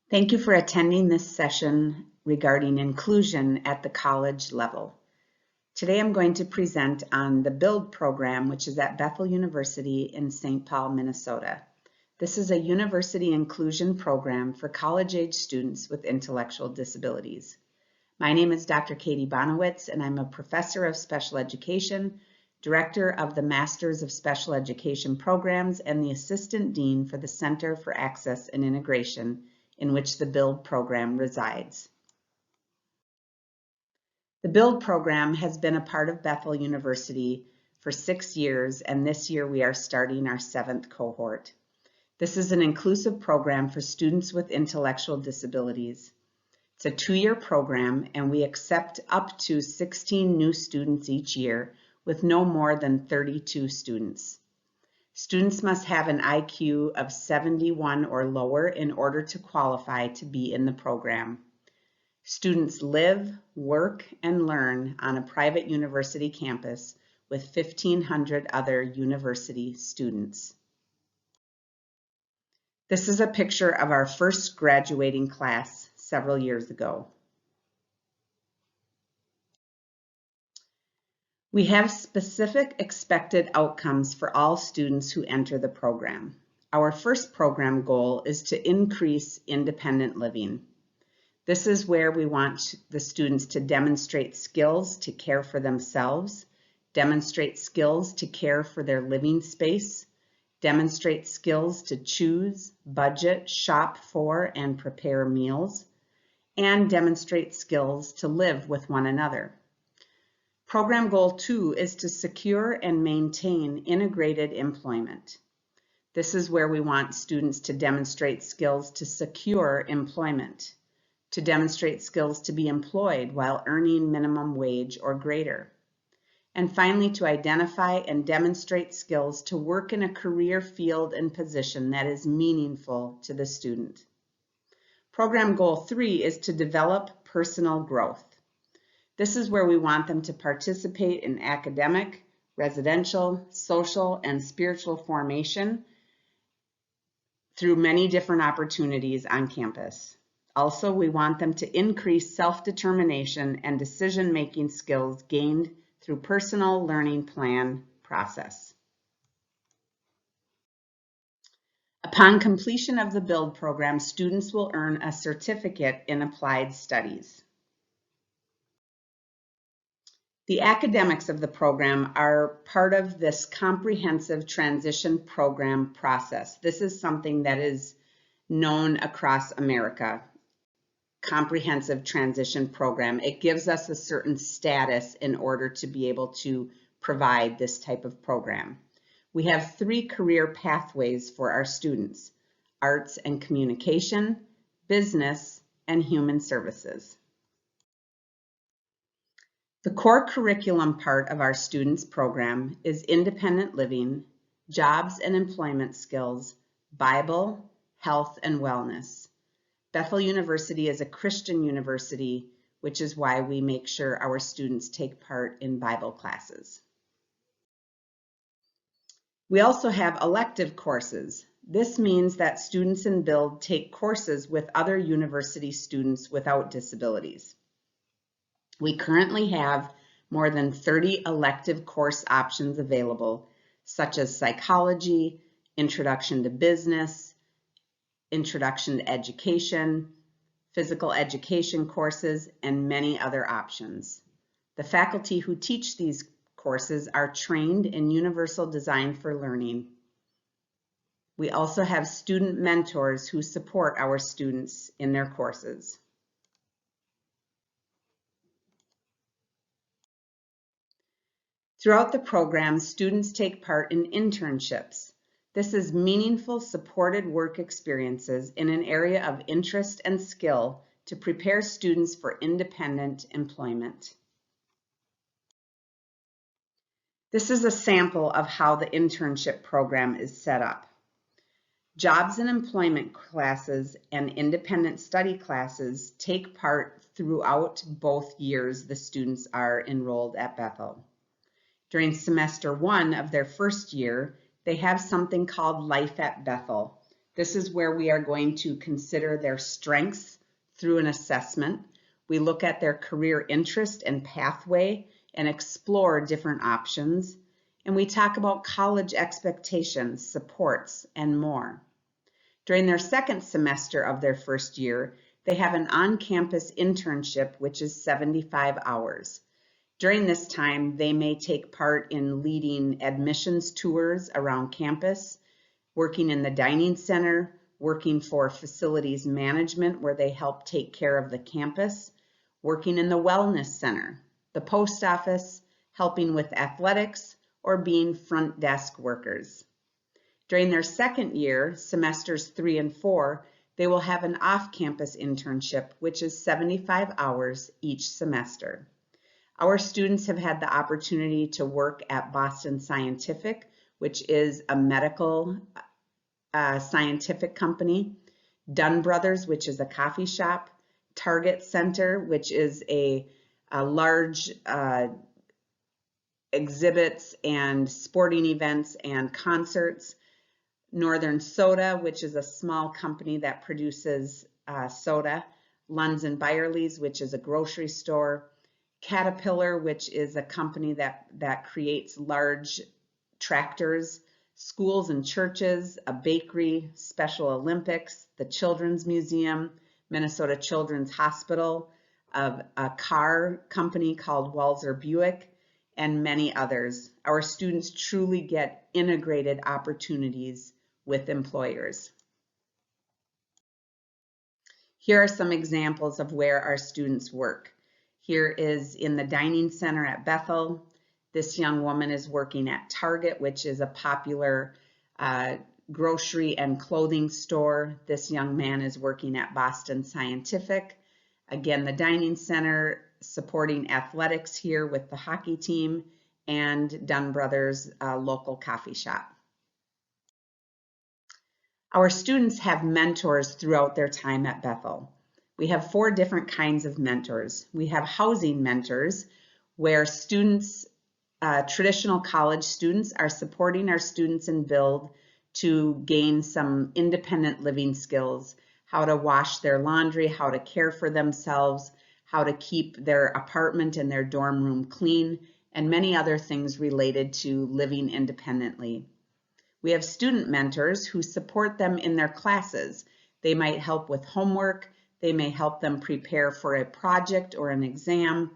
Thank you for attending this session regarding inclusion at the college level. Today I'm going to present on the BUILD program, which is at Bethel University in St. Paul, Minnesota. This is a university inclusion program for college-age students with intellectual disabilities. My name is Dr. Katie Bonowitz, and I'm a professor of special education, director of the Masters of Special Education Programs, and the assistant dean for the Center for Access and Integration, in which the BUILD program resides. The BUILD program has been a part of Bethel University for 6 years, and this year we are starting our 7th cohort. This is an inclusive program for students with intellectual disabilities. It's a 2-year program, and we accept up to 16 new students each year with no more than 32 students. Students must have an IQ of 71 or lower in order to qualify to be in the program. Students live, work, and learn on a private university campus with 1,500 other university students. This is a picture of our first graduating class several years ago. We have specific expected outcomes for all students who enter the program. Our first program goal is to increase independent living. This is where we want the students to demonstrate skills to care for themselves, demonstrate skills to care for their living space, demonstrate skills to choose, budget, shop for, and prepare meals, and demonstrate skills to live with one another. Program Goal 2 is to secure and maintain integrated employment. This is where we want students to demonstrate skills to secure employment, to demonstrate skills to be employed while earning minimum wage or greater, and finally to identify and demonstrate skills to work in a career field and position that is meaningful to the student. Program Goal 3 is to develop personal growth. This is where we want them to participate in academic, residential, social, and spiritual formation through many different opportunities on campus. Also, we want them to increase self-determination and decision-making skills gained through personal learning plan process. Upon completion of the BUILD program, students will earn a certificate in applied studies. The academics of the program are part of this comprehensive transition program process. This is something that is known across America, comprehensive transition program. It gives us a certain status in order to be able to provide this type of program. We have 3 career pathways for our students: arts and communication, business, and human services. The core curriculum part of our students' program is independent living, jobs and employment skills, Bible, health, and wellness. Bethel University is a Christian university, which is why we make sure our students take part in Bible classes. We also have elective courses. This means that students in BUILD take courses with other university students without disabilities. We currently have more than 30 elective course options available, such as psychology, introduction to business, introduction to education, physical education courses, and many other options. The faculty who teach these courses are trained in universal design for learning. We also have student mentors who support our students in their courses. Throughout the program, students take part in internships. This is meaningful, supported work experiences in an area of interest and skill to prepare students for independent employment. This is a sample of how the internship program is set up. Jobs and employment classes and independent study classes take part throughout both years the students are enrolled at Bethel. During semester 1 of their first year, they have something called Life at Bethel. This is where we are going to consider their strengths through an assessment. We look at their career interest and pathway and explore different options. And we talk about college expectations, supports, and more. During their second semester of their first year, they have an on-campus internship, which is 75 hours. During this time, they may take part in leading admissions tours around campus, working in the dining center, working for facilities management where they help take care of the campus, working in the wellness center, the post office, helping with athletics, or being front desk workers. During their second year, semesters 3 and 4, they will have an off-campus internship, which is 75 hours each semester. Our students have had the opportunity to work at Boston Scientific, which is a medical scientific company, Dunn Brothers, which is a coffee shop, Target Center, which is a large exhibits and sporting events and concerts, Northern Soda, which is a small company that produces soda, Lunds & Byerly's, which is a grocery store, Caterpillar, which is a company that creates large tractors, schools and churches, a bakery, Special Olympics, the Children's Museum, Minnesota Children's Hospital, a car company called Walser Buick, and many others. Our students truly get integrated opportunities with employers. Here are some examples of where our students work. Here is in the dining center at Bethel. This young woman is working at Target, which is a popular grocery and clothing store. This young man is working at Boston Scientific. Again, the dining center, supporting athletics here with the hockey team, and Dunn Brothers local coffee shop. Our students have mentors throughout their time at Bethel. We have 4 different kinds of mentors. We have housing mentors, where students, traditional college students, are supporting our students in Build to gain some independent living skills, how to wash their laundry, how to care for themselves, how to keep their apartment and their dorm room clean, and many other things related to living independently. We have student mentors who support them in their classes. They might help with homework, they may help them prepare for a project or an exam,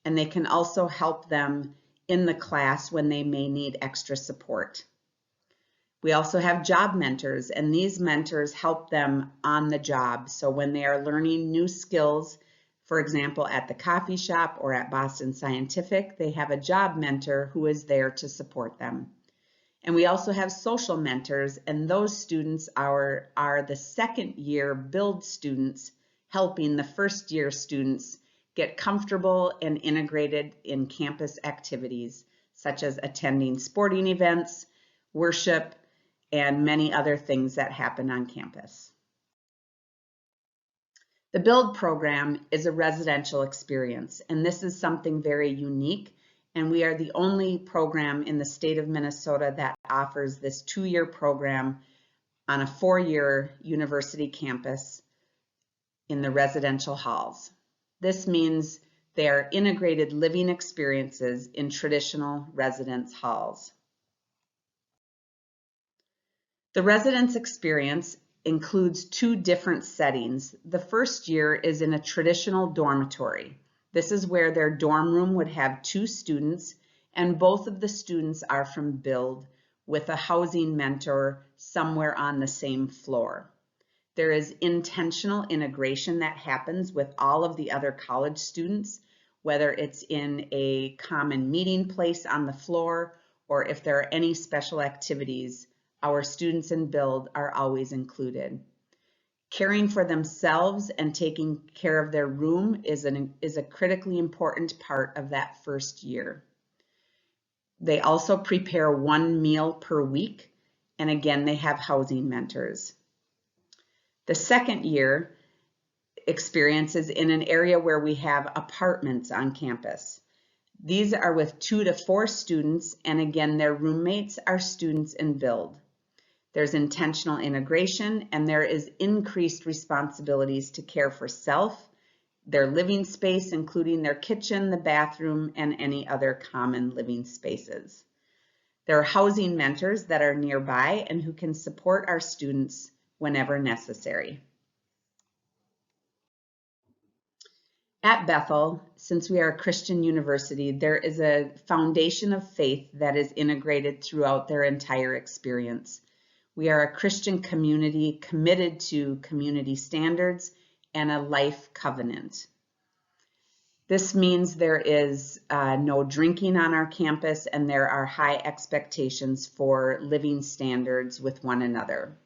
and they can also help them in the class when they may need extra support. We also have job mentors, and these mentors help them on the job. So when they are learning new skills, for example, at the coffee shop or at Boston Scientific, they have a job mentor who is there to support them. And we also have social mentors, and those students are the second year Build students helping the first year students get comfortable and integrated in campus activities, such as attending sporting events, worship, and many other things that happen on campus. The Build program is a residential experience, and this is something very unique. And we are the only program in the state of Minnesota that offers this 2-year program on a 4-year university campus in the residential halls. This means they are integrated living experiences in traditional residence halls. The residence experience includes 2 different settings. The first year is in a traditional dormitory. This is where their dorm room would have 2 students, and both of the students are from Build with a housing mentor somewhere on the same floor. There is intentional integration that happens with all of the other college students, whether it's in a common meeting place on the floor or if there are any special activities, our students in Build are always included. Caring for themselves and taking care of their room is a critically important part of that first year. They also prepare 1 meal per week, and again, they have housing mentors. The second year experience is in an area where we have apartments on campus. These are with 2 to 4 students, and again, their roommates are students in Build. There's intentional integration, and there is increased responsibilities to care for self, their living space, including their kitchen, the bathroom, and any other common living spaces. There are housing mentors that are nearby and who can support our students whenever necessary. At Bethel, since we are a Christian university, there is a foundation of faith that is integrated throughout their entire experience. We are a Christian community committed to community standards and a life covenant. This means there is no drinking on our campus, and there are high expectations for living standards with one another.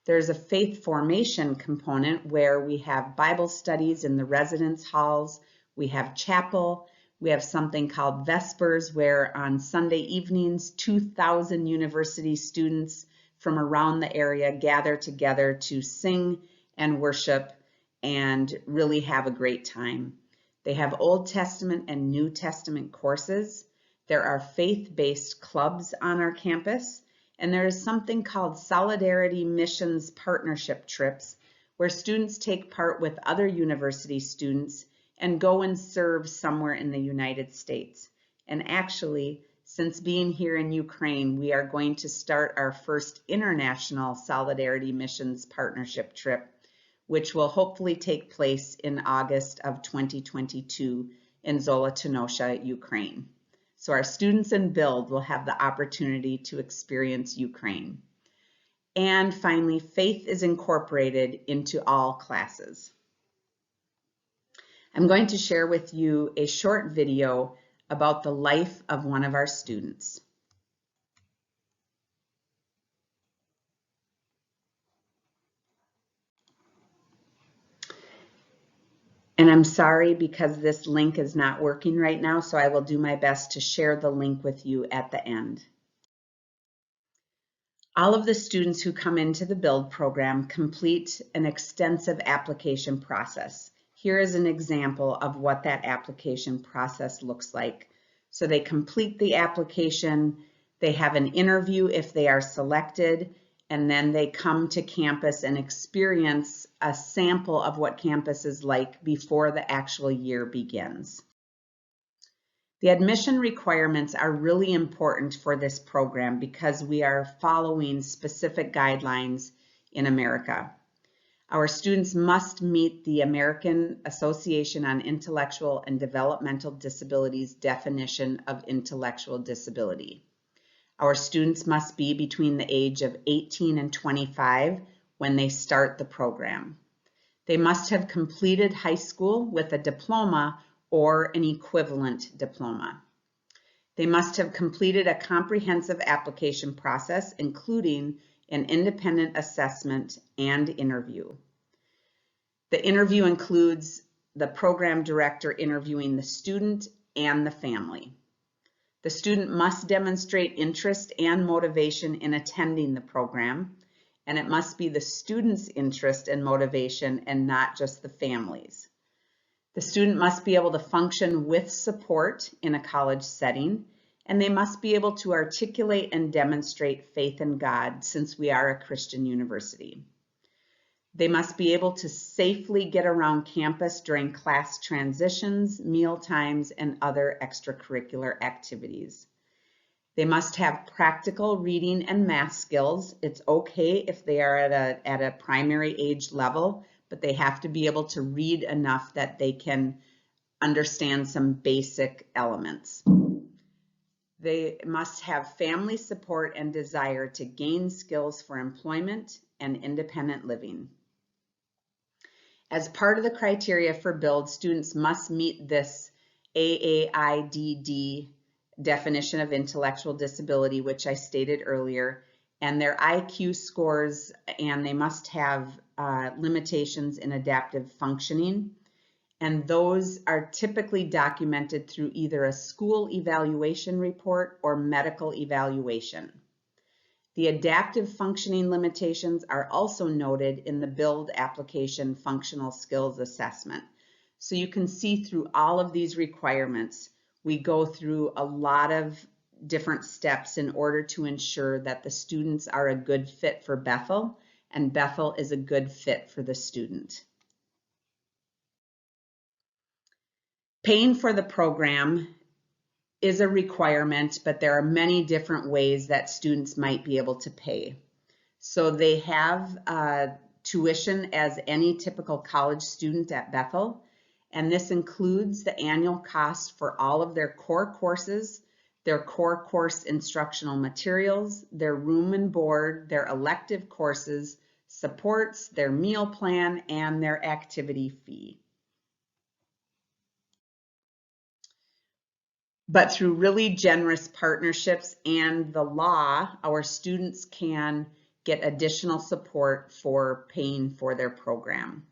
There's a faith formation component where we have Bible studies in the residence halls, we have chapel, we have something called Vespers, where on Sunday evenings, 2,000 university students from around the area gather together to sing and worship and really have a great time. They have Old Testament and New Testament courses. There are faith-based clubs on our campus, and there is something called Solidarity Missions Partnership Trips, where students take part with other university students and go and serve somewhere in the United States. And actually, since being here in Ukraine, we are going to start our first international Solidarity Missions Partnership trip, which will hopefully take place in August of 2022 in Zolotonosha, Ukraine. So our students in Build will have the opportunity to experience Ukraine. And finally, faith is incorporated into all classes. I'm going to share with you a short video about the life of one of our students. And I'm sorry because this link is not working right now, so I will do my best to share the link with you at the end. All of the students who come into the Build program complete an extensive application process. Here is an example of what that application process looks like. So they complete the application, they have an interview if they are selected, and then they come to campus and experience a sample of what campus is like before the actual year begins. The admission requirements are really important for this program because we are following specific guidelines in America. Our students must meet the American Association on Intellectual and Developmental Disabilities definition of intellectual disability. Our students must be between the age of 18 and 25 when they start the program. They must have completed high school with a diploma or an equivalent diploma. They must have completed a comprehensive application process, including an independent assessment and interview. The interview includes the program director interviewing the student and the family. The student must demonstrate interest and motivation in attending the program, and it must be the student's interest and motivation and not just the family's. The student must be able to function with support in a college setting, and they must be able to articulate and demonstrate faith in God since we are a Christian university. They must be able to safely get around campus during class transitions, meal times, and other extracurricular activities. They must have practical reading and math skills. It's okay if they are at a primary age level, but they have to be able to read enough that they can understand some basic elements. They must have family support and desire to gain skills for employment and independent living. As part of the criteria for Build, students must meet this AAIDD definition of intellectual disability, which I stated earlier, and their IQ scores, and they must have limitations in adaptive functioning. And those are typically documented through either a school evaluation report or medical evaluation. The adaptive functioning limitations are also noted in the Build application functional skills assessment. So you can see through all of these requirements, we go through a lot of different steps in order to ensure that the students are a good fit for Bethel and Bethel is a good fit for the student. Paying for the program is a requirement, but there are many different ways that students might be able to pay. So they have tuition as any typical college student at Bethel, and this includes the annual cost for all of their core courses, their core course instructional materials, their room and board, their elective courses, supports, their meal plan, and their activity fee. But through really generous partnerships and the law, our students can get additional support for paying for their program.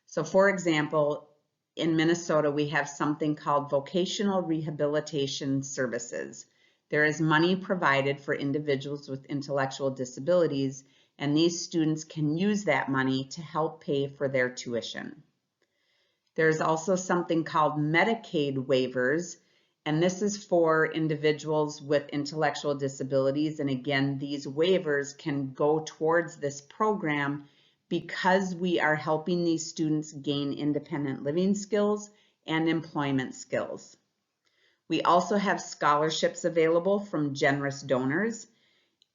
So for example, in Minnesota, we have something called Vocational Rehabilitation Services. There is money provided for individuals with intellectual disabilities, and these students can use that money to help pay for their tuition. There's also something called Medicaid waivers, and this is for individuals with intellectual disabilities. And again, these waivers can go towards this program because we are helping these students gain independent living skills and employment skills. We also have scholarships available from generous donors.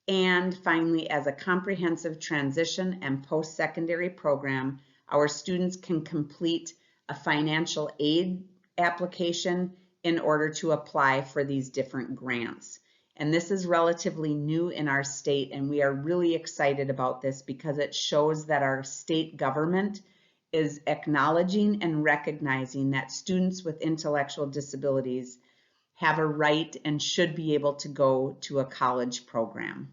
And finally, as a comprehensive transition and post-secondary program, our students can complete a financial aid application in order to apply for these different grants. And this is relatively new in our state, and we are really excited about this because it shows that our state government is acknowledging and recognizing that students with intellectual disabilities have a right and should be able to go to a college program.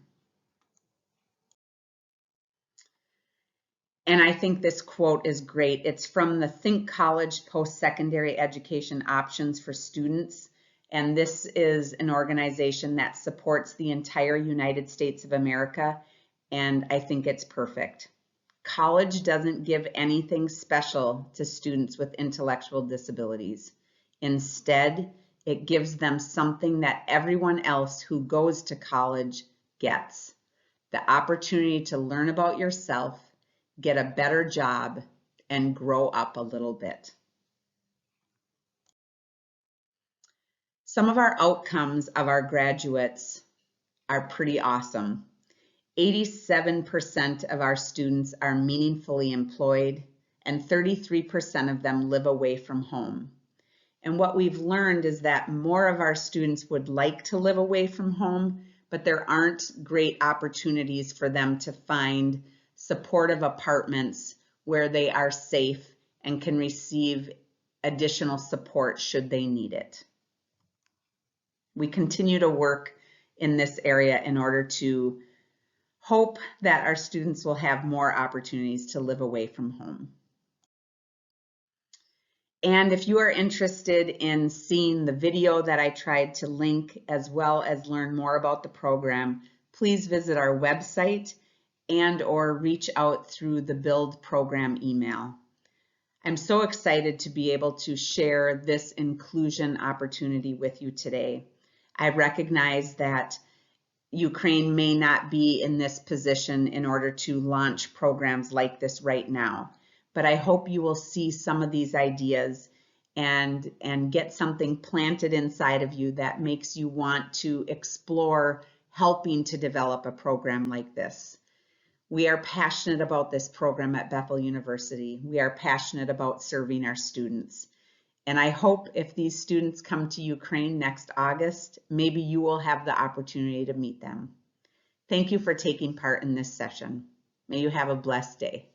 And I think this quote is great. It's from the Think College Post-Secondary Education Options for Students. And this is an organization that supports the entire United States of America. And I think it's perfect. College doesn't give anything special to students with intellectual disabilities. Instead, it gives them something that everyone else who goes to college gets: the opportunity to learn about yourself, get a better job, and grow up a little bit. Some of our outcomes of our graduates are pretty awesome. 87% of our students are meaningfully employed, and 33% of them live away from home. And what we've learned is that more of our students would like to live away from home, but there aren't great opportunities for them to find supportive apartments where they are safe and can receive additional support should they need it. We continue to work in this area in order to hope that our students will have more opportunities to live away from home. And if you are interested in seeing the video that I tried to link, as well as learn more about the program, please visit our website and/or reach out through the Build program email. I'm so excited to be able to share this inclusion opportunity with you today. I recognize that Ukraine may not be in this position in order to launch programs like this right now, but I hope you will see some of these ideas and get something planted inside of you that makes you want to explore helping to develop a program like this. We are passionate about this program at Bethel University. We are passionate about serving our students. And I hope if these students come to Ukraine next August, maybe you will have the opportunity to meet them. Thank you for taking part in this session. May you have a blessed day.